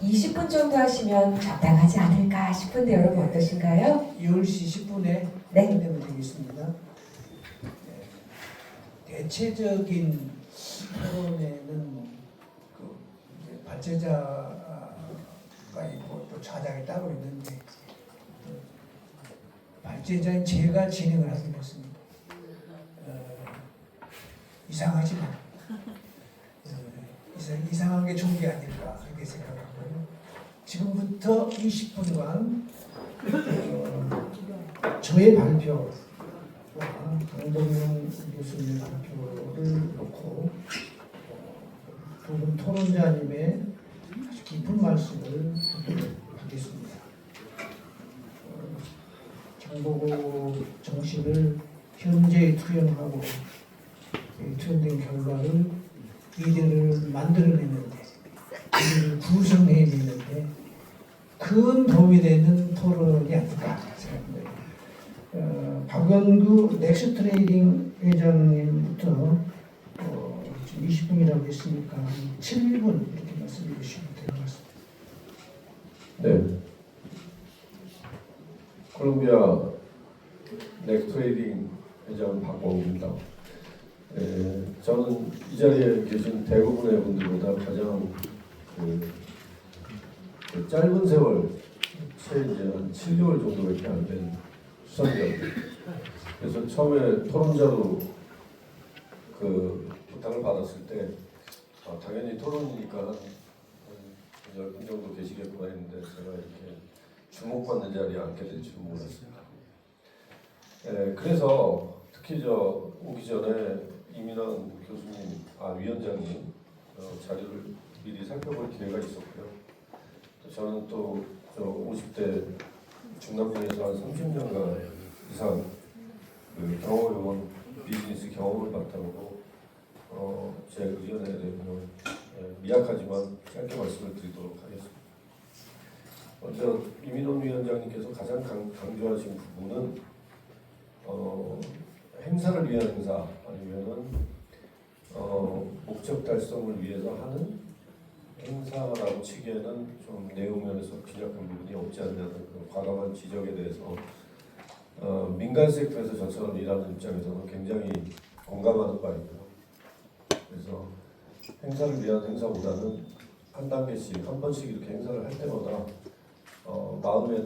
20분 정도 하시면 적당하지 않을까 싶은데 여러분 어떠신가요? 10시 10분에 네. 끝내면 되겠습니다. 대체적인 토론회는 그 이제 발제자가 있고 또 좌장이 따로 있는데 발제자인 제가 진행을 하기로 했습니다. 이상하지만 이상한 게 좋은 게 아닐까 그렇게 생각하고요. 지금부터 20분간 저의 발표와 강동용 교수님의 발표를 놓고 두 분 토론자님의 아주 깊은 말씀을 듣도록 하겠습니다. 장보고 정신을 현재에 투영하고 투영된 결과를 이대를 만들어내는데 이대를 구성해내는데 큰 도움이 되는 토론이 아닐까 생각합니다. 박원구 넥스트레이딩 회장님부터 지금 20분이라고 했으니까 7분 이렇게 말씀해 주시면 될 것 같습니다. 네. 콜롬비아 넥스트레이딩 회장 박원구입니다. 저는 이 자리에 계신 대부분의 분들보다 가장 그 짧은 세월, 채 이제 한 7개월 정도밖에 안 된 수상자입니다. 그래서 처음에 토론자로 그 부탁을 받았을 때 당연히 토론이니까 한 10분 정도 계시겠구나 했는데 제가 이렇게 주목받는 자리에 앉게 될 줄 몰랐습니다. 그래서 특히 오기 전에 이민환 교수님, 위원장님 자료를 미리 살펴볼 기회가 있었고요. 또 저는 또 50대 중남미에서 한 30년간 이상 그 경험해본 비즈니스 경험을 바탕으로 제 의견에 대해서는 미약하지만 짧게 말씀을 드리도록 하겠습니다. 먼저 이민원 위원장님께서 가장 강조하신 부분은 행사를 위한 행사 아니면은 목적 달성을 위해서 하는 행사라고 치기에는 좀 내용 면에서 빈약한 부분이 없지 않냐는 그 과감한 지적에 대해서 민간 섹터에서 저처럼 일하는 입장에서는 굉장히 공감하는 바이고요. 그래서 행사를 위한 행사보다는 한 단계씩 한 번씩 이렇게 행사를 할 때마다 마음에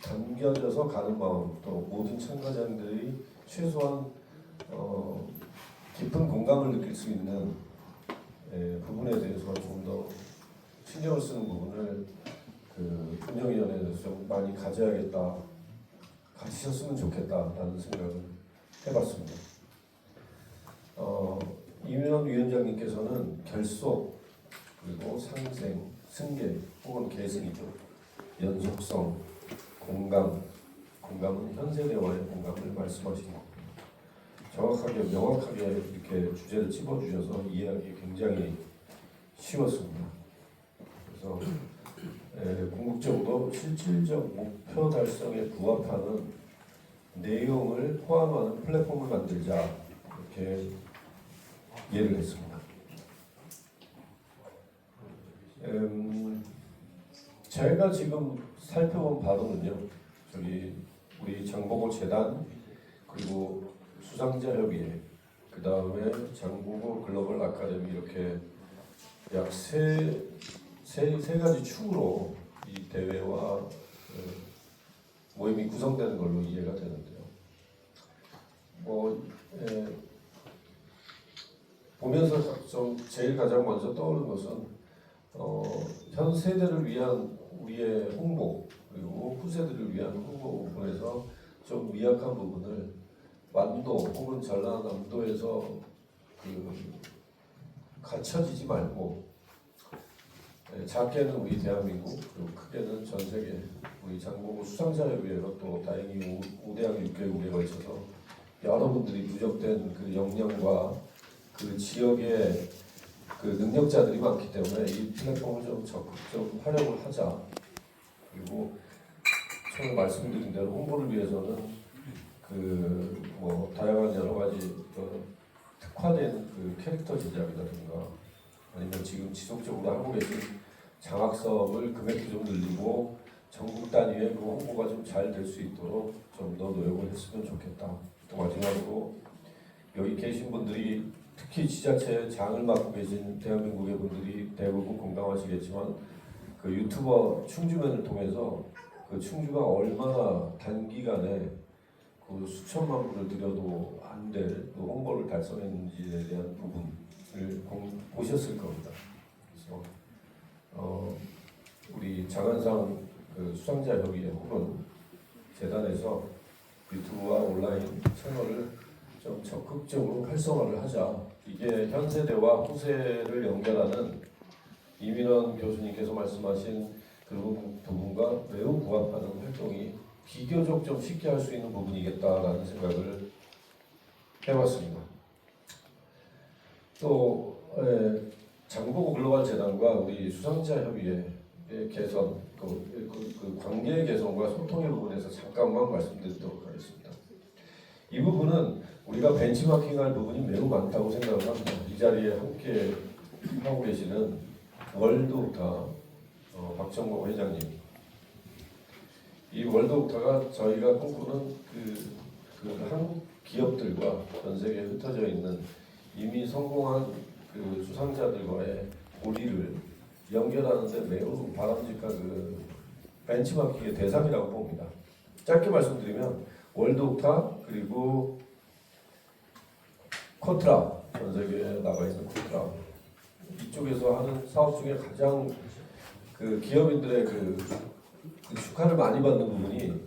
담겨져서 가는 마음, 또 모든 참가자들이 최소한 깊은 공감을 느낄 수 있는 부분에 대해서 좀 더 신경을 쓰는 부분을 그 운영위원회에서 좀 많이 가지셨으면 좋겠다라는 생각을 해봤습니다. 이민원 위원장님께서는 결속 그리고 상생, 승계 혹은 계승이죠. 연속성, 공감은 현세대와의 공감을 말씀하시는 겁니다. 정확하게 명확하게 이렇게 주제를 찝어주셔서 이해하기 굉장히 쉬웠습니다. 그래서 궁극적으로 실질적 목표 달성에 부합하는 내용을 포함하는 플랫폼을 만들자 이렇게 이해를 했습니다. 제가 지금 살펴본 바로는요, 우리 장보고 재단 그리고 수상자협의회, 그 다음에 장보고 글로벌 아카데미 이렇게 약 세 가지 축으로 이 대회와 모임이 구성되는 걸로 이해가 되는데요. 보면서 좀 제일 가장 먼저 떠오르는 것은 현 세대를 위한 우리의 홍보 그리고 후세대를 위한 홍보 부분에서 좀 미약한 부분을 완도 혹은 전라남도에서 갇혀지지 말고 작게는 우리 대한민국 그리고 크게는 전 세계 우리 장보고 수상자협의회가 또 다행히 5대학 6개국에 걸쳐서 여러분들이 누적된 그 역량과 그 지역의 그 능력자들이 많기 때문에 이 플랫폼을 좀 적극적 활용을 하자. 그리고 처음에 말씀드린 대로 홍보를 위해서는 다양한 여러 가지 특화된 그 캐릭터 제작이라든가 아니면 지금 지속적으로 하고 계신 장학 사업을 금액도 좀 늘리고 전국 단위의 그 홍보가 좀 잘 될 수 있도록 좀 더 노력을 했으면 좋겠다. 또 마지막으로 여기 계신 분들이 특히 지자체 장을 맡고 계신 대한민국의 분들이 대부분 공감하시겠지만 그 유튜버 충주맨을 통해서 그 충주가 얼마나 단기간에 그 수천만 불을 들여도 안 될 그 홍보를 달성했는지에 대한 부분을 보셨을 겁니다. 그래서 우리 장안상 그 수상자 협의회 혹은 재단에서 유튜브와 온라인 채널을 좀 적극적으로 활성화를 하자. 이게 현 세대와 후세를 연결하는 이민원 교수님께서 말씀하신 그런 부분과 매우 부합하는 활동이 비교적 좀 쉽게 할 수 있는 부분이겠다라는 생각을 해봤습니다. 또 장보고 글로벌 재단과 우리 수상자 협의회 개선, 그 관계 개선과 소통의 부분에서 잠깐만 말씀드리도록 하겠습니다. 이 부분은 우리가 벤치마킹할 부분이 매우 많다고 생각을 합니다. 이 자리에 함께 하고 계시는 월드옥타 박정모 회장님, 이 월드옥타가 저희가 꿈꾸는 그 한국 기업들과 전 세계에 흩어져 있는 이미 성공한 그 수상자들과의 고리를 연결하는데 매우 바람직한 그 벤치마킹의 대상이라고 봅니다. 짧게 말씀드리면 월드옥타 그리고 코트라, 전 세계에 나가 있는 코트라, 이쪽에서 하는 사업 중에 가장 그 기업인들의 그 축하를 많이 받는 부분이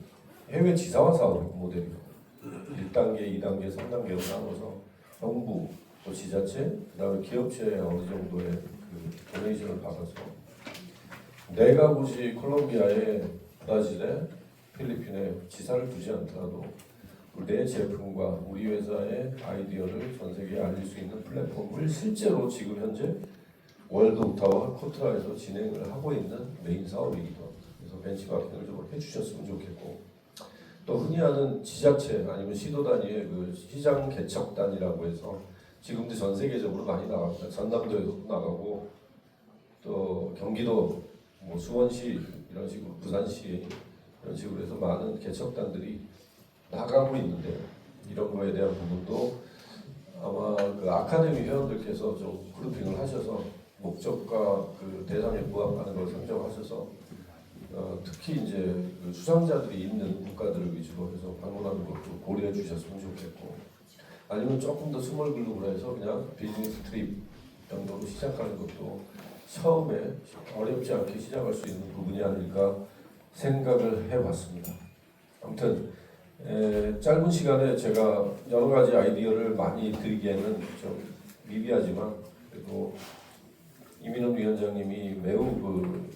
해외 지사화 사업 모델이고 1단계, 2단계, 3단계로 나눠서 정부, 또 지자체, 그다음에 기업체에 어느 정도의 그 도네이션을 받아서 내가 굳이 콜롬비아에, 브라질에, 필리핀에 지사를 두지 않더라도 내 제품과 우리 회사의 아이디어를 전 세계에 알릴 수 있는 플랫폼을 실제로 지금 현재 월드옥타와 코트라에서 진행을 하고 있는 메인 사업이기도 합니다. 그래서 벤치마킹을 좀 해주셨으면 좋겠고, 또 흔히 하는 지자체 아니면 시도 단위의 그 시장 개척단이라고 해서 지금도 전 세계적으로 많이 나갑니다. 전남도에도 나가고 또 경기도, 뭐 수원시 이런 식으로, 부산시 이런 식으로 해서 많은 개척단들이 나가고 있는데, 이런 거에 대한 부분도 아마 그 아카데미 회원들께서 좀 브리핑을 하셔서 목적과 그 대상에 부합하는 걸 선정하셔서 특히 이제 그 수상자들이 있는 국가들을 위주로 해서 방문하는 것도 고려해 주셨으면 좋겠고, 아니면 조금 더 스몰 글룹으로 해서 그냥 비즈니스 트립 정도로 시작하는 것도 처음에 어렵지 않게 시작할 수 있는 부분이 아닐까 생각을 해봤습니다. 아무튼 짧은 시간에 제가 여러 가지 아이디어를 많이 드리기에는 좀 미비하지만, 그리고 이민원 위원장님이 매우 그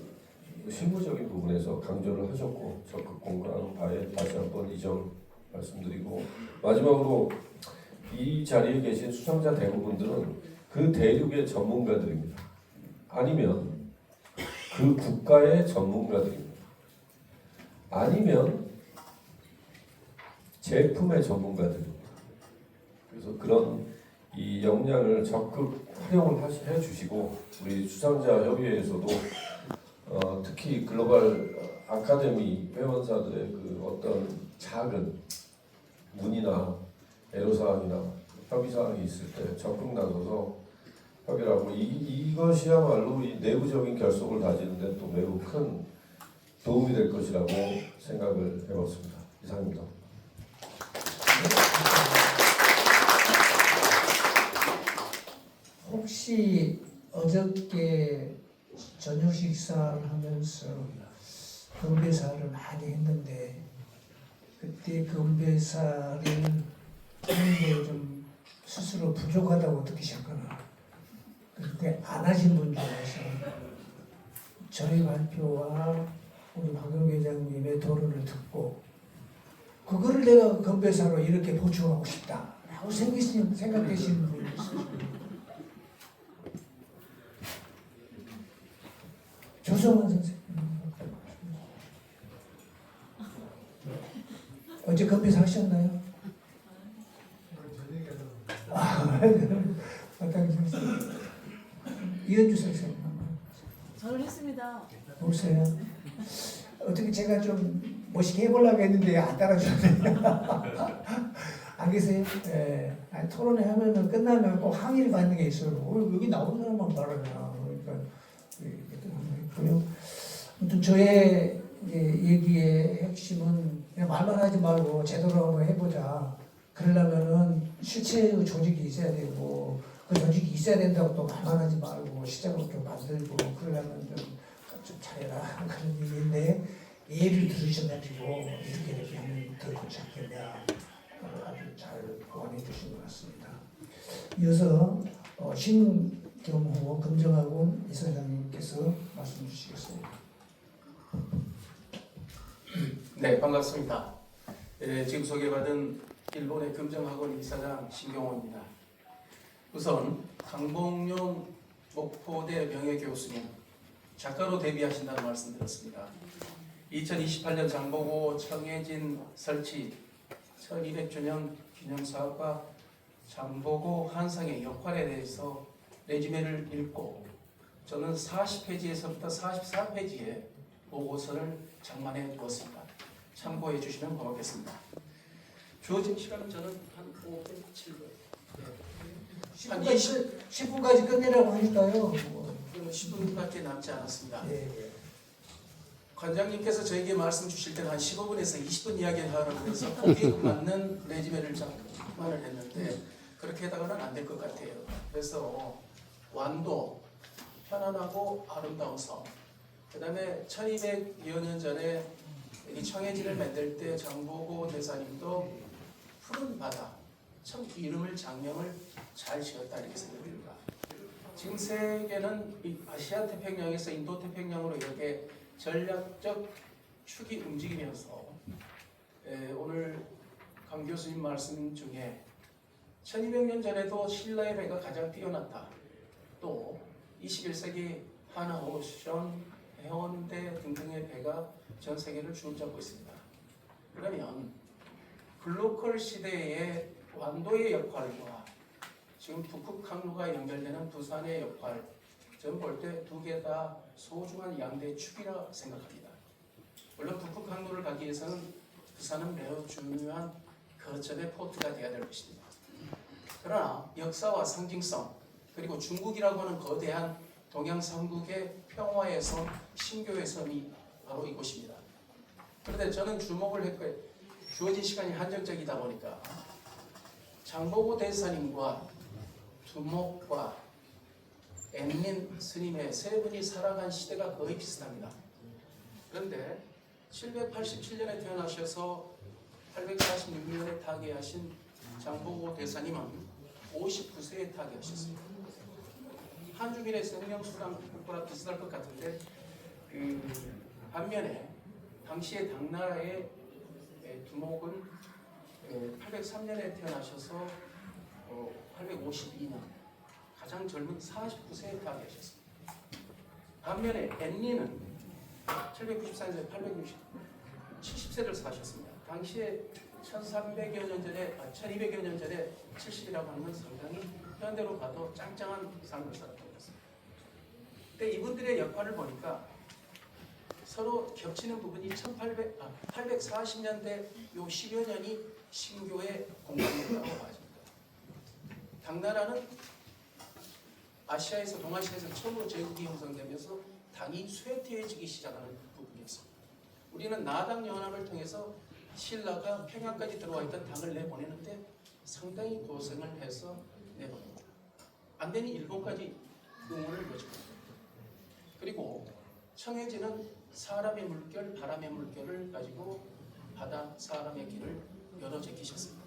실무적인 부분에서 강조를 하셨고 적극 공감하는 바에 다시 한번 이 점 말씀드리고, 마지막으로 이 자리에 계신 수상자 대부분들은 그 대륙의 전문가들입니다. 아니면 그 국가의 전문가들입니다. 아니면 제품의 전문가들입니다. 그래서 그런 이 역량을 적극 활용을 해주시고, 우리 수상자 협의회에서도 특히 글로벌 아카데미 회원사들의 그 어떤 작은 문의나 애로사항이나 협의사항이 있을 때 적극 나서서 협의하고, 이것이야말로 이 내부적인 결속을 다지는 데 또 매우 큰 도움이 될 것이라고 생각을 해봤습니다. 이상입니다. 혹시 어저께 저녁 식사를 하면서 건배사를 많이 했는데, 그때 건배사를 하는 게 좀 스스로 부족하다고 느끼셨거나, 그때 안 하신 분 중에서 저희 발표와 우리 박영 회장님의 토론을 듣고 그거를 내가 건배사로 이렇게 보충하고 싶다라고 생각되시는 분이 있으시죠? 조성원 선생님, 어제 건배사 하셨나요? 마땅히 이현주 선생님. 저는 했습니다. 없어요. 어떻게 제가 좀 멋있게 해보려고 했는데 안 따라주네요. 안 계세요? 예. 아니, 토론회 하면은 끝나면 꼭 항의를 받는 게 있어요. 여기 나오는 사람만 말하냐. 그러니까 이렇게 있고요. 아무튼 저의 얘기의 핵심은 그냥 말만 하지 말고 제대로 한번 해보자. 그러려면은 실체의 조직이 있어야 되고 그 조직이 있어야 된다고 또 말만 하지 말고 시장을 좀 만들고 그러려면 좀 잘해라 그런 얘기인데 예를 들으셔가지고 이렇게 하면 더 좋지 않겠냐. 아주 잘 보완해 주신 것 같습니다. 이어서 신경호 금정하고 이사장님께서 말씀 주시겠습니다. 네, 반갑습니다. 지금 소개받은 일본의 금정학원 이사장 신경호입니다. 우선 강봉용 목포대 명예교수님 작가로 데뷔하신다는 말씀 드렸습니다. 2028년 장보고 청해진 설치 1200주년 기념사업과 장보고 한상의 역할에 대해서 레지메를 읽고 저는 40페이지에서부터 44페이지에 보고서를 장만해 두었습니다. 참고해 주시면 고맙겠습니다. 주어진 시간은 저는 한 5분, 7분. 한 10분까지 끝내라고 하니까요. 10분밖에 남지 않았습니다. 예. 관장님께서 저에게 말씀 주실 때는 한 15분에서 20분 이야기하라고 해서 거기에 맞는 레지메를 장만을 했는데 그렇게 해다가는 안 될 것 같아요. 그래서 완도, 편안하고 아름다운 섬, 그 다음에 1200여 년 전에 이 청해진을 만들 때 장보고 대사님도 푸른 바다, 참 이름을 장명을 잘 지었다 이렇게 생각합니다. 지금 세계는 이 아시아 태평양에서 인도 태평양으로 이렇게 전략적 축이 움직이면서 오늘 강 교수님 말씀 중에 1200년 전에도 신라의 배가 가장 뛰어났다. 또 21세기 하나오션, 해운대 등등의 배가 전 세계를 주름잡고 있습니다. 그러면 글로컬 시대의 완도의 역할과 지금 북극 항로가 연결되는 부산의 역할, 저는 볼 때 두 개 다 소중한 양대 축이라 생각합니다. 물론 북극 항로를 가기 위해서는 부산은 매우 중요한 거점의 포트가 되어야 될 것입니다. 그러나 역사와 상징성 그리고 중국이라고 하는 거대한 동양 삼국의 평화의 섬, 신교의 섬이 바로 이곳입니다. 그런데 저는 주목을 했고 주어진 시간이 한정적이다 보니까 장보고 대사님과 두목과 엠린 스님의 세 분이 살아간 시대가 거의 비슷합니다. 그런데 787년에 태어나셔서 846년에 타계하신 장보고 대사님은 59세에 타계하셨습니다. 한주민의 생명수당과 비슷할 것 같은데 반면에 당시의 당나라의 두목은 803년에 태어나셔서 852년 가장 젊은 49세에 타계하셨습니다. 반면에 앤리는 794년에 70세를 사셨습니다. 당시에 1300여 년 전에, 1200여 년 전에 70이라고 하는 건 상당히 현대로 봐도 짱짱한 삶을 살았다고 했습니다. 근데 이분들의 역할을 보니까 서로 겹치는 부분이 840년대 요 10여 년이 신교의 공간이라고 봐집니다. 당나라는 아시아에서 동아시아에서 처음으로 제국이 형성되면서 당이 쇠퇴해지기 시작하는 부분이었습니다. 우리는 나당 연합을 통해서 신라가 평양까지 들어와 있던 당을 내보내는데 상당히 고생을 해서 내보냅니다. 안 되니 일본까지 응원을 요청합니다. 그리고 청해진은 사람의 물결, 바람의 물결을 가지고 바다, 사람의 길을 열어 제기셨습니다.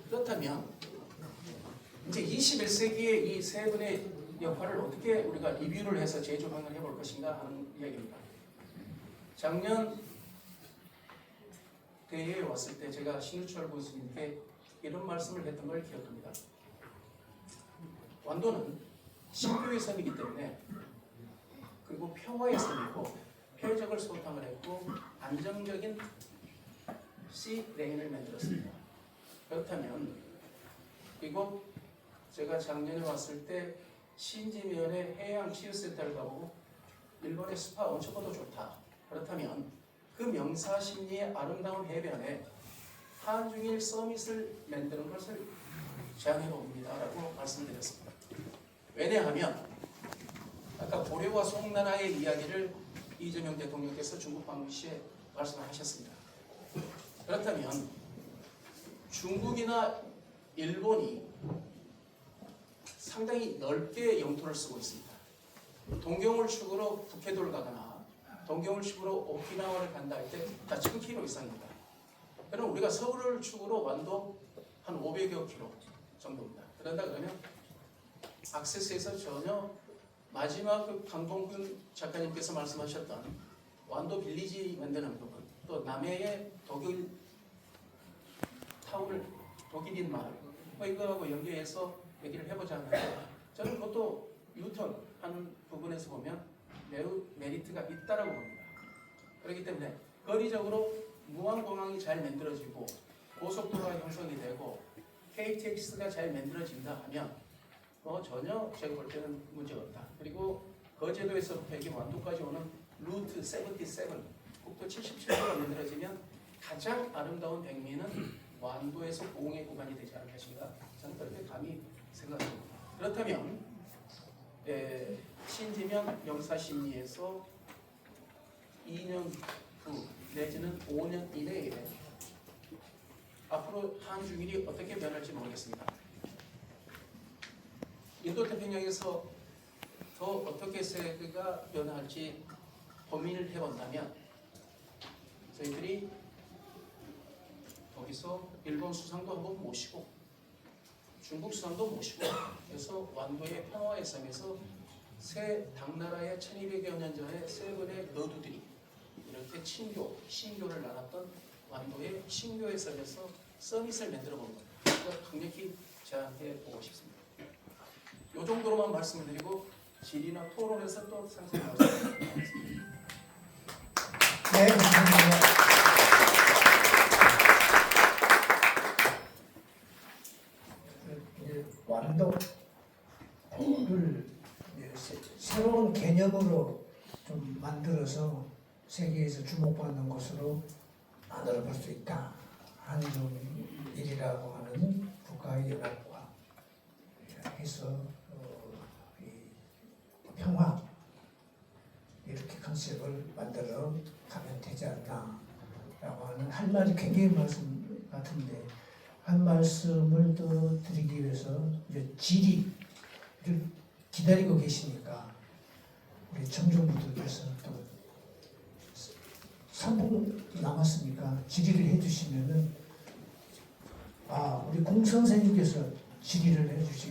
그렇다면 이제 21세기의 이 세 분의 역할을 어떻게 우리가 리뷰를 해서 재조명을 해볼 것인가 하는 이야기입니다. 작년 대회에 왔을 때 제가 신유철 교수님께 이런 말씀을 했던 걸 기억합니다. 완도는 신교의 섬이기 때문에 그리고 평화의 섬이고 폐적을 소탕을 했고 안정적인 씨 레인을 만들었습니다. 그렇다면 이곳 제가 작년에 왔을 때 신지면에 해양치유센터를 가보고 일본의 스파 온천보다 좋다. 그렇다면 그 명사심리의 아름다운 해변에 한중일 서밋을 만드는 것을 제안해 봅니다라고 말씀드렸습니다. 왜냐하면 아까 고려와 송나라의 이야기를 이재명 대통령께서 중국 방문 시에 말씀하셨습니다. 그렇다면 중국이나 일본이 상당히 넓게 영토를 쓰고 있습니다. 동경을 축으로 북해도를 가거나 동경을 축으로 오키나와를 간다 할 때 다 1000km 이상입니다. 그럼 우리가 서울을 축으로 완도 한 500여 km 정도입니다. 그런다 그러면 액세스에서 전혀 마지막 그 강봉균 작가님께서 말씀하셨던 완도 빌리지 만드는 부분, 또 남해의 독일 타운을 독일인 마을, 뭐 이거하고 연계해서 얘기를 해보자 하는데 저는 그것도 유턴한 부분에서 보면 매우 메리트가 있다라고 봅니다. 그렇기 때문에 거리적으로 무안공항이 잘 만들어지고 고속도로가 형성이 되고 KTX가 잘 만들어진다 하면 뭐 전혀 제가 볼 때는 문제가 없다. 그리고 거제도에서부터 여기 완도까지 오는 루트 77, 국도 77도가 만들어지면 가장 아름다운 백미는 완도에서 공해 구간이 되지 않을 것인가, 저는 그렇게 감히 생각합니다. 그렇다면 신지명 영사심리에서 2년 후 내지는 5년 이내에 앞으로 한중일이 어떻게 변할지 모르겠습니다. 인도태평양에서 더 어떻게 세계가 변할지 고민을 해본다면 저희들이 거기서 일본 수상도 한번 모시고 중국 수상도 모시고 그래서 완도의 평화의 섬에서 새 당나라의 1200여 년 전에 세 분의 너두들이 이렇게 신교를 나눴던 완도의 신교의 섬에서 서밋을 만들어 보는 겁니다. 그래서 강력히 제안해 보고 싶습니다. 이 정도로만 말씀을 드리고 질의나 토론에서 또 상세히 말씀드리겠습니다. 네, 감사합니다. 이제 완도를 새로운 개념으로 좀 만들어서 세계에서 주목받는 것으로 만들어 볼 수 있다. 한중일이라고 하는 국가연합과 해서 이 평화 이렇게 컨셉을 만들어 가면 되지 않나라고 하는 할 말이 굉장히 말씀 같은데 한 말씀을 또 드리기 위해서 이제 질의를 기다리고 계시니까 우리 청중분들께서 또 3분 남았으니까 질의를 해주시면은 우리 공 선생님께서 질의를 해주시.